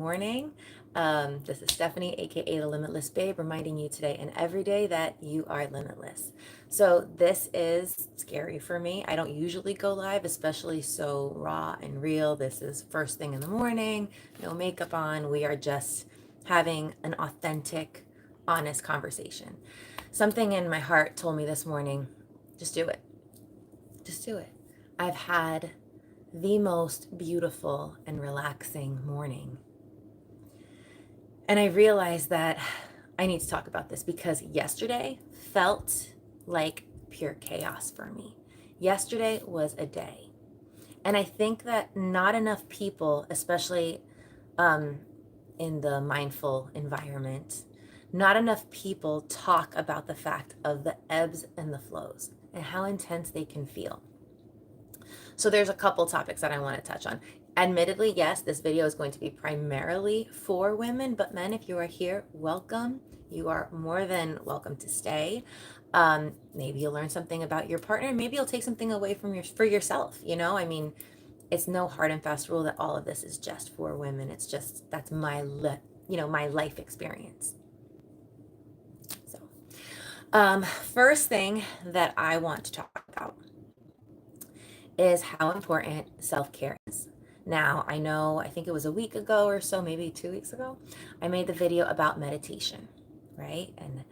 Morning. This is Stephanie, aka the Limitless Babe, reminding you today and every day that you are limitless. So, this is scary for me. I don't usually go live, especially so raw and real. This is first thing in the morning, no makeup on. We are just having an authentic, honest conversation. Something in my heart told me this morning, just do it. Just do it. I've had the most beautiful and relaxing morning. And I realized that I need to talk about this because yesterday felt like pure chaos for me. Yesterday was a day. And I think that not enough people, especially in the mindful environment, not enough people talk about the fact of the ebbs and the flows and how intense they can feel. So there's a couple topics that I want to touch on. Admittedly, yes, this video is going to be primarily for women, but men, if you are here, welcome. You are more than welcome to stay. Maybe you'll learn something about your partner. Maybe you'll take something away from for yourself. I mean, it's no hard and fast rule that all of this is just for women. It's just that's my life experience. So, first thing that I want to talk about is how important self-care is. Now, I think it was a week ago or so, maybe 2 weeks ago, I made the video about meditation, right? And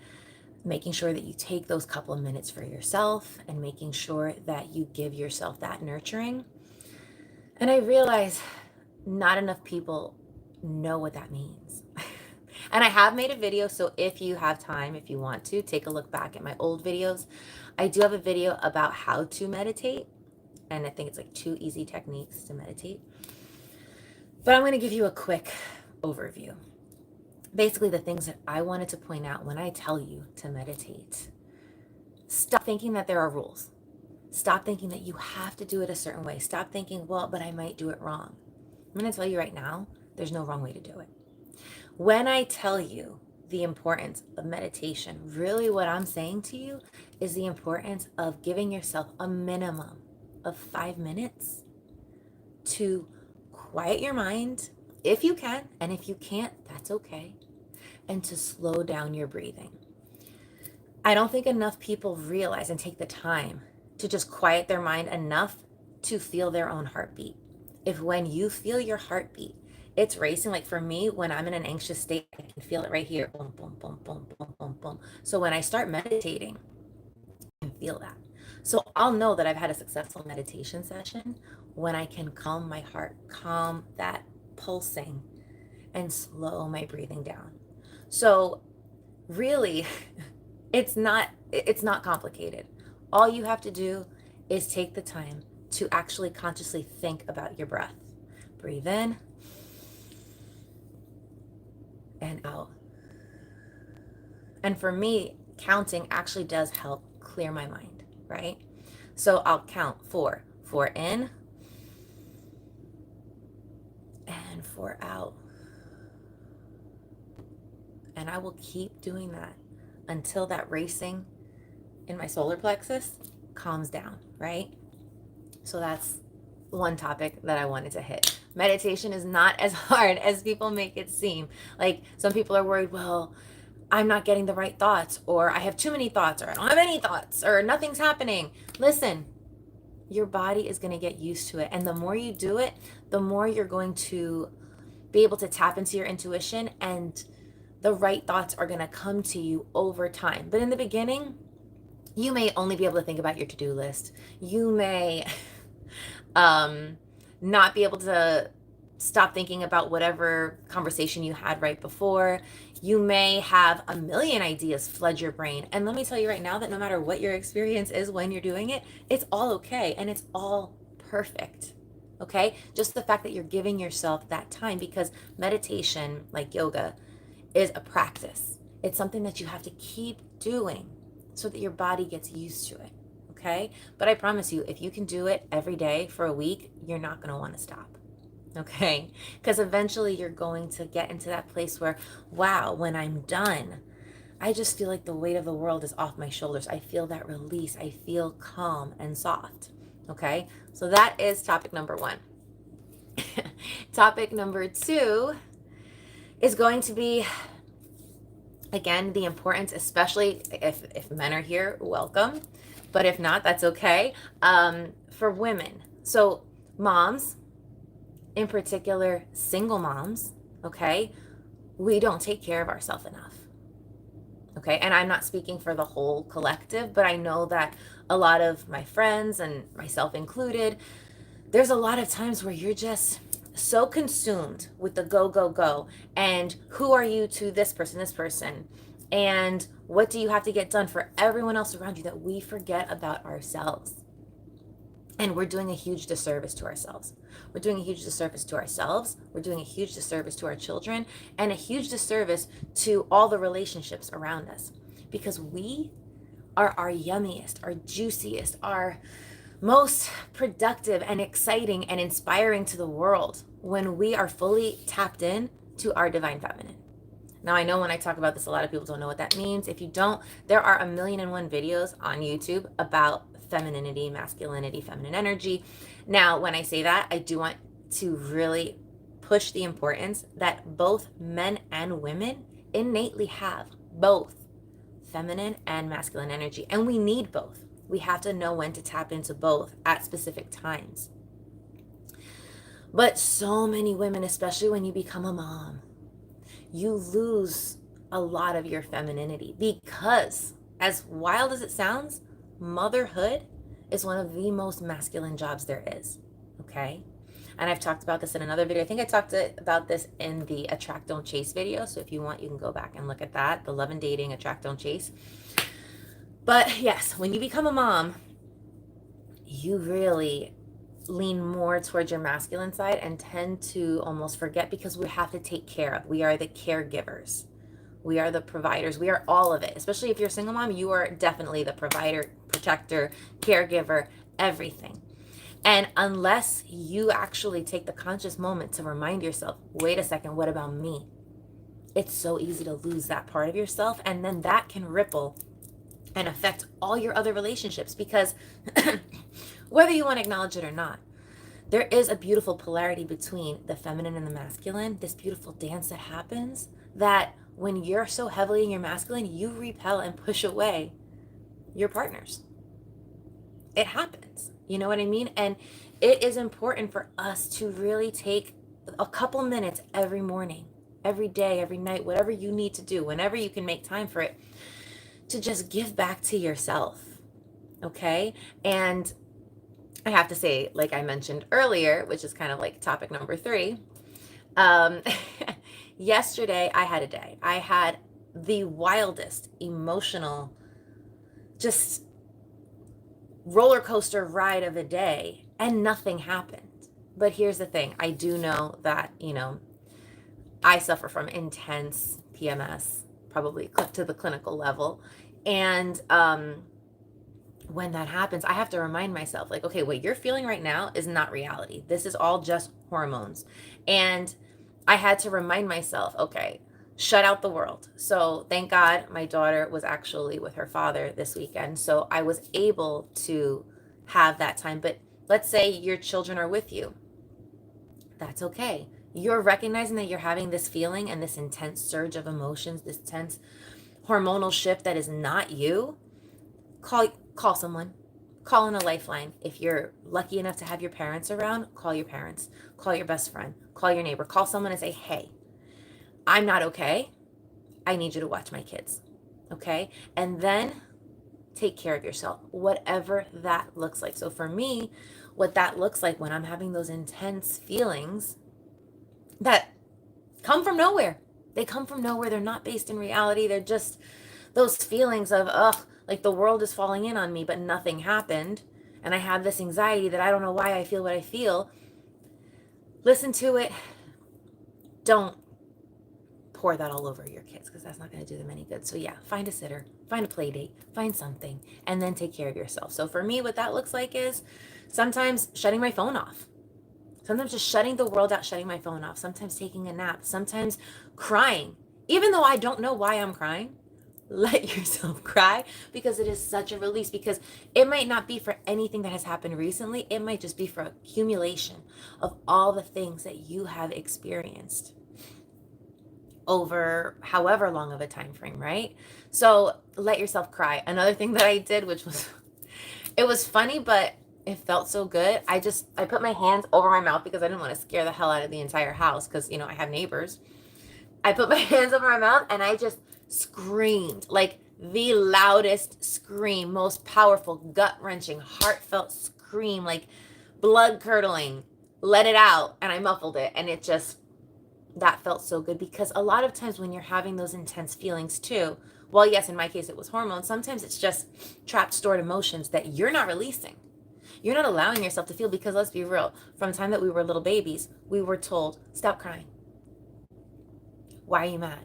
making sure that you take those couple of minutes for yourself and making sure that you give yourself that nurturing. And I realize not enough people know what that means. And I have made a video, so if you have time, if you want to, take a look back at my old videos. I do have a video about how to meditate, and I think it's like 2 easy techniques to meditate. But I'm going to give you a quick overview. Basically, the things that I wanted to point out when I tell you to meditate. Stop thinking that there are rules. Stop thinking that you have to do it a certain way. Stop thinking, well, but I might do it wrong. I'm going to tell you right now, there's no wrong way to do it. When I tell you the importance of meditation, really what I'm saying to you is the importance of giving yourself a minimum of 5 minutes to quiet your mind if you can, and if you can't, that's okay, and to slow down your breathing. I don't think enough people realize and take the time to just quiet their mind enough to feel their own heartbeat. If when you feel your heartbeat, it's racing, like for me, when I'm in an anxious state, I can feel it right here. Boom, boom, boom, boom, boom, boom, boom. So when I start meditating, I can feel that. So I'll know that I've had a successful meditation session when I can calm my heart, calm that pulsing, and slow my breathing down. So really, it's not complicated. All you have to do is take the time to actually consciously think about your breath. Breathe in and out. And for me, counting actually does help clear my mind, right? So I'll count 4 in and 4 out. And I will keep doing that until that racing in my solar plexus calms down, right? So that's one topic that I wanted to hit. Meditation is not as hard as people make it seem. Like some people are worried, well, I'm not getting the right thoughts, or I have too many thoughts, or I don't have any thoughts, or nothing's happening. Listen, your body is going to get used to it. And the more you do it, the more you're going to be able to tap into your intuition, and the right thoughts are going to come to you over time. But in the beginning, you may only be able to think about your to-do list. You may not be able to stop thinking about whatever conversation you had right before. You may have a million ideas flood your brain. And let me tell you right now that no matter what your experience is when you're doing it, it's all okay and it's all perfect. Okay? Just the fact that you're giving yourself that time, because meditation, like yoga, is a practice. It's something that you have to keep doing so that your body gets used to it. Okay? But I promise you, if you can do it every day for a week, you're not going to want to stop. Okay? Because eventually you're going to get into that place where, wow, when I'm done, I just feel like the weight of the world is off my shoulders. I feel that release. I feel calm and soft. Okay? So that is topic number 1. Topic number 2 is going to be, again, the importance, especially if men are here, welcome. But if not, that's okay. For women. So moms, in particular, single moms, okay, we don't take care of ourselves enough. Okay, and I'm not speaking for the whole collective, but I know that a lot of my friends and myself included, there's a lot of times where you're just so consumed with the go, go, go. And who are you to this person, and what do you have to get done for everyone else around you, that we forget about ourselves. And we're doing a huge disservice to ourselves. We're doing a huge disservice to ourselves. We're doing a huge disservice to our children, and a huge disservice to all the relationships around us, because we are our yummiest, our juiciest, our most productive and exciting and inspiring to the world when we are fully tapped in to our divine feminine. Now, I know when I talk about this, a lot of people don't know what that means. If you don't, there are 1,000,001 videos on YouTube about femininity, masculinity, feminine energy. Now, when I say that, I do want to really push the importance that both men and women innately have both feminine and masculine energy, and we need both. We have to know when to tap into both at specific times. But so many women, especially when you become a mom, you lose a lot of your femininity, because, as wild as it sounds, motherhood is one of the most masculine jobs there is. Okay? And I've talked about this in another video. I think I talked about this in the Attract Don't Chase video. So if you want, you can go back and look at that. The Love and Dating, Attract Don't Chase. But yes, when you become a mom, you really lean more towards your masculine side and tend to almost forget, because we have to take care of. We are the caregivers. We are the providers. We are all of it. Especially if you're a single mom, you are definitely the provider, protector, caregiver, everything. And unless you actually take the conscious moment to remind yourself, wait a second, what about me? It's so easy to lose that part of yourself. And then that can ripple and affect all your other relationships, because whether you want to acknowledge it or not, there is a beautiful polarity between the feminine and the masculine, this beautiful dance that happens, that when you're so heavily in your masculine, you repel and push away your partners. It happens. You know what I mean? And it is important for us to really take a couple minutes every morning, every day, every night, whatever you need to do, whenever you can make time for it, to just give back to yourself. Okay? And I have to say, like I mentioned earlier, which is kind of like topic number 3, yesterday I had a day. I had the wildest emotional, just roller coaster ride of a day, and nothing happened. But here's the thing. I do know that, I suffer from intense PMS, probably to the clinical level. And when that happens, I have to remind myself, like, okay, what you're feeling right now is not reality. This is all just hormones. And I had to remind myself, okay, shut out the world. So thank God my daughter was actually with her father this weekend. So I was able to have that time. But let's say your children are with you. That's okay. You're recognizing that you're having this feeling and this intense surge of emotions, this tense hormonal shift that is not you. Call someone. Call in a lifeline. If you're lucky enough to have your parents around, call your parents. Call your best friend. Call your neighbor. Call someone and say, hey, I'm not okay. I need you to watch my kids. Okay? And then take care of yourself, whatever that looks like. So for me, what that looks like when I'm having those intense feelings that come from nowhere. They come from nowhere. They're not based in reality. They're just those feelings of, like the world is falling in on me, but nothing happened. And I have this anxiety that I don't know why I feel what I feel. Listen to it. Don't pour that all over your kids, because that's not going to do them any good. So yeah, find a sitter, find a play date, find something, and then take care of yourself. So for me, what that looks like is sometimes shutting my phone off. Sometimes just shutting the world out, shutting my phone off. Sometimes taking a nap. Sometimes crying. Even though I don't know why I'm crying, let yourself cry, because it is such a release. Because it might not be for anything that has happened recently. It might just be for accumulation of all the things that you have experienced. over however long of a time frame, right? So let yourself cry. Another thing that I did, which was, it was funny, but it felt so good. I put my hands over my mouth because I didn't want to scare the hell out of the entire house because, I have neighbors. I put my hands over my mouth and I just screamed, like the loudest scream, most powerful, gut-wrenching, heartfelt scream, like blood curdling. Let it out, and I muffled it, and that felt so good, because a lot of times when you're having those intense feelings too, well, yes, in my case it was hormones, sometimes it's just trapped, stored emotions that you're not releasing. You're not allowing yourself to feel, because let's be real, from the time that we were little babies, we were told, stop crying. Why are you mad?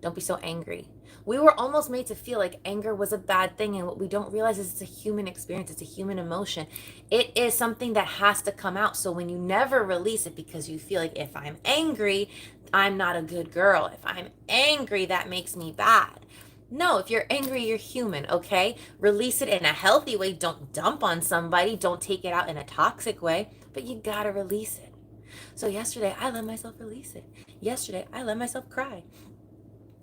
Don't be so angry. We were almost made to feel like anger was a bad thing, and what we don't realize is it's a human experience. It's a human emotion. It is something that has to come out. So when you never release it because you feel like, if I'm angry, I'm not a good girl. If I'm angry, that makes me bad. No, if you're angry, you're human, okay? Release it in a healthy way. Don't dump on somebody. Don't take it out in a toxic way, but you gotta release it. So yesterday, I let myself release it. Yesterday, I let myself cry.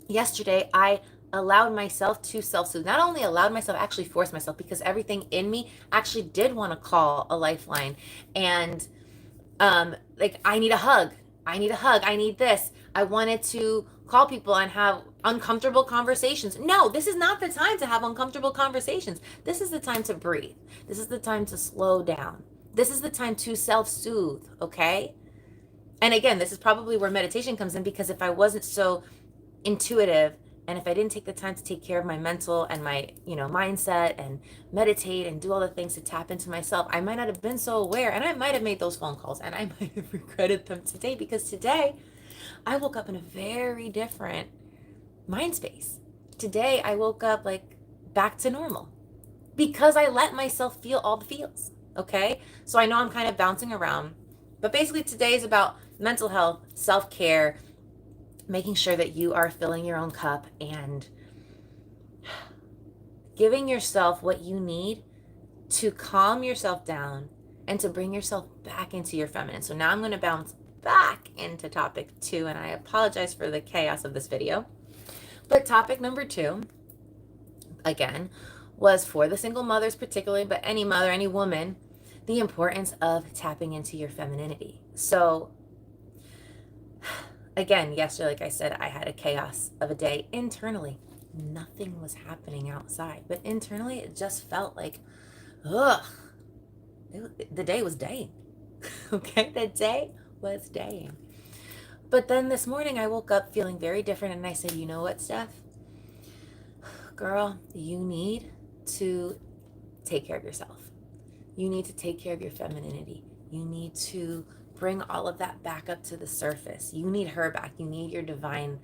Yesterday, I allowed myself to self-soothe. Not only allowed myself, I actually forced myself, because everything in me actually did want to call a lifeline. And like, I need a hug. I need a hug. I need this. I wanted to call people and have uncomfortable conversations. No, this is not the time to have uncomfortable conversations. This is the time to breathe. This is the time to slow down. This is the time to self-soothe, okay? And again, this is probably where meditation comes in, because if I wasn't so intuitive, and if I didn't take the time to take care of my mental and my mindset, and meditate and do all the things to tap into myself, I might not have been so aware, and I might have made those phone calls, and I might have regretted them today, because today I woke up in a very different mind space. Today I woke up like back to normal, because I let myself feel all the feels. Okay, so I know I'm kind of bouncing around, but basically today is about mental health, self-care, making sure that you are filling your own cup and giving yourself what you need to calm yourself down and to bring yourself back into your feminine. So now I'm going to bounce back into topic 2, and I apologize for the chaos of this video. But topic number 2, again, was for the single mothers particularly, but any mother, any woman, the importance of tapping into your femininity. So again, yesterday, like I said, I had a chaos of a day internally. Nothing was happening outside, but internally it just felt like, ugh, the day was daying. Okay, the day was daying. But then this morning I woke up feeling very different, and I said, you know what, Steph? Girl, you need to take care of yourself. You need to take care of your femininity. You need to bring all of that back up to the surface. You need her back. You need your divine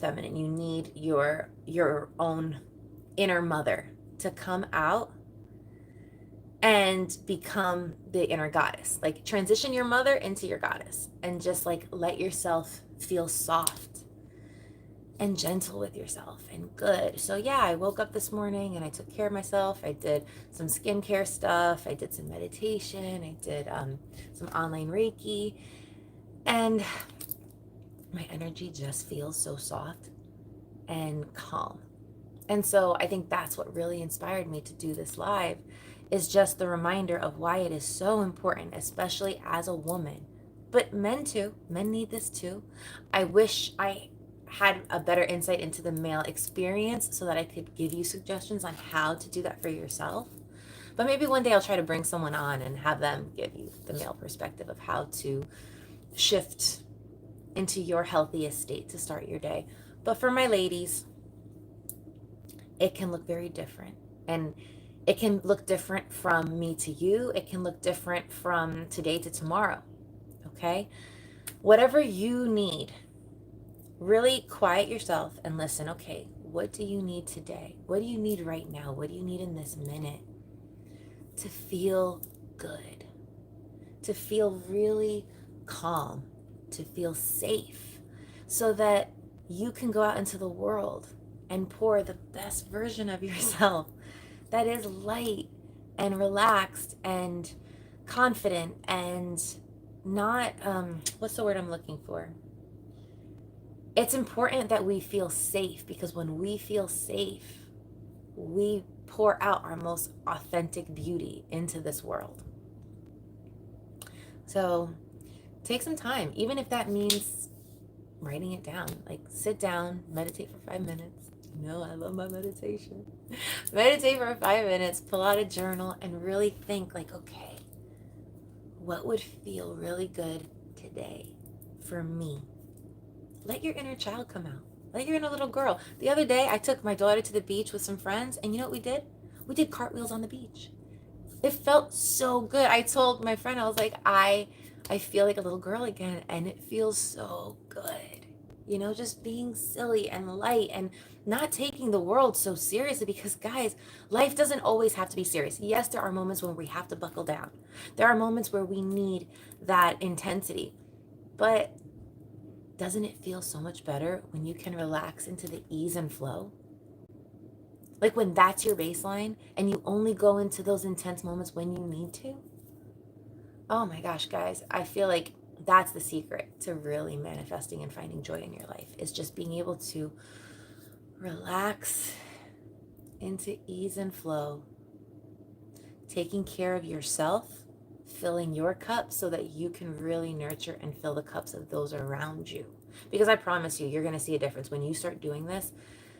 feminine. You need your own inner mother to come out and become the inner goddess. Like, transition your mother into your goddess, and just like let yourself feel soft and gentle with yourself and good. So yeah, I woke up this morning and I took care of myself. I did some skincare stuff. I did some meditation. I did some online Reiki, and my energy just feels so soft and calm. And so I think that's what really inspired me to do this live, is just the reminder of why it is so important, especially as a woman. But men too. Men need this too. I wish I had a better insight into the male experience so that I could give you suggestions on how to do that for yourself. But maybe one day I'll try to bring someone on and have them give you the male perspective of how to shift into your healthiest state to start your day. But for my ladies, it can look very different. And it can look different from me to you. It can look different from today to tomorrow. Okay? Whatever you need, really quiet yourself and listen. Okay, what do you need today? What do you need right now? What do you need in this minute to feel good? To feel really calm, to feel safe, so that you can go out into the world and pour the best version of yourself that is light and relaxed and confident and not, what's the word I'm looking for? It's important that we feel safe, because when we feel safe, we pour out our most authentic beauty into this world. So take some time, even if that means writing it down. Like, sit down, meditate for 5 minutes. No, I love my meditation. Meditate for 5 minutes, pull out a journal, and really think, like, okay, what would feel really good today for me? Let your inner child come out. Let your inner little girl. The other day, I took my daughter to the beach with some friends, and you know what we did? We did cartwheels on the beach. It felt so good. I told my friend, I was like, I feel like a little girl again, and it feels so good. You know, just being silly and light and not taking the world so seriously, because guys, life doesn't always have to be serious. Yes, there are moments when we have to buckle down. There are moments where we need that intensity. But doesn't it feel so much better when you can relax into the ease and flow? Like, when that's your baseline and you only go into those intense moments when you need to. Oh my gosh, guys, I feel like that's the secret to really manifesting and finding joy in your life, is just being able to relax into ease and flow, taking care of yourself, filling your cup so that you can really nurture and fill the cups of those around you. Because I promise you, you're going to see a difference when you start doing this.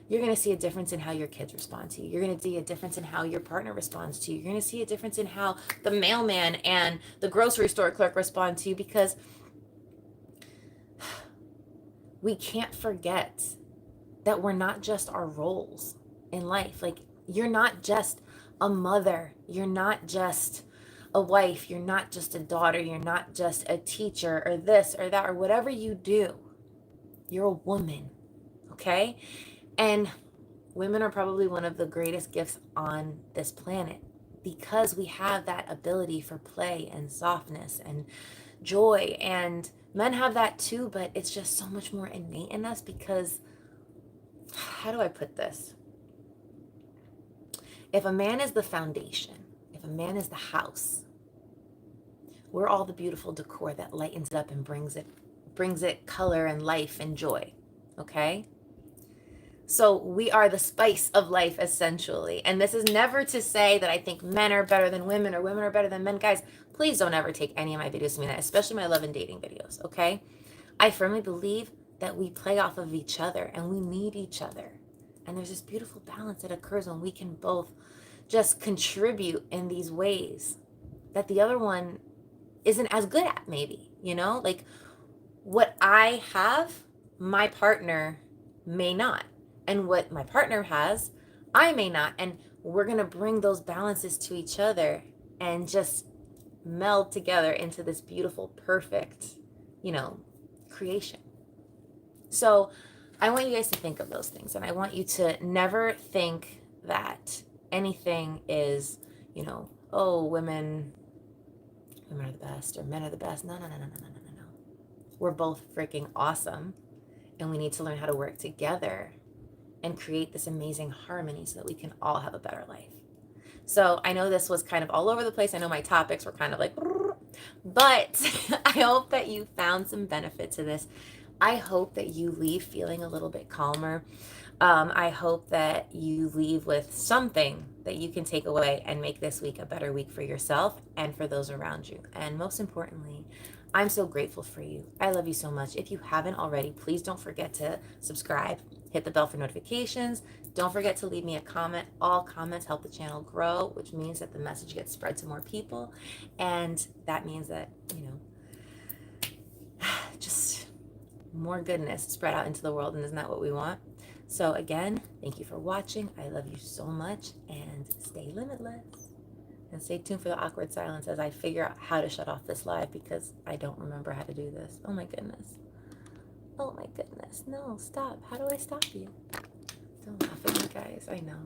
You're going to see a difference in how your kids respond to you. You're going to see a difference in how your partner responds to you. You're going to see a difference in how the mailman and the grocery store clerk respond to you, because we can't forget that we're not just our roles in life. Like, you're not just a mother. You're not just a wife. You're not just a daughter. You're not just a teacher or this or that or whatever you do. You're a woman, okay? And women are probably one of the greatest gifts on this planet, because we have that ability for play and softness and joy. And men have that too, but it's just so much more innate in us, because, how do I put this? If a man is the foundation, if a man is the house, we're all the beautiful decor that lightens it up and brings it color and life and joy, okay? So we are the spice of life, essentially. And this is never to say that I think men are better than women or women are better than men. Guys, please don't ever take any of my videos to mean that, especially my love and dating videos, okay? I firmly believe that we play off of each other and we need each other. And there's this beautiful balance that occurs when we can both just contribute in these ways that the other one isn't as good at, maybe, you know? Like, what I have, my partner may not. And what my partner has, I may not. And we're going to bring those balances to each other and just meld together into this beautiful, perfect, creation. So I want you guys to think of those things. And I want you to never think that anything is, oh, women are the best or men are the best. No, no, no, no, no, no, no, no. We're both freaking awesome. And we need to learn how to work together and create this amazing harmony so that we can all have a better life. So I know this was kind of all over the place. I know my topics were kind of like, but I hope that you found some benefit to this. I hope that you leave feeling a little bit calmer. I hope that you leave with something that you can take away and make this week a better week for yourself and for those around you. And most importantly, I'm so grateful for you. I love you so much. If you haven't already, please don't forget to subscribe, hit the bell for notifications. Don't forget to leave me a comment. All comments help the channel grow, which means that the message gets spread to more people. And that means that, just more goodness spread out into the world. And isn't that what we want? So again, thank you for watching. I love you so much, and stay limitless. And stay tuned for the awkward silence as I figure out how to shut off this live, because I don't remember how to do this. Oh my goodness. Oh my goodness. No, stop. How do I stop you? Don't laugh at me, guys. I know.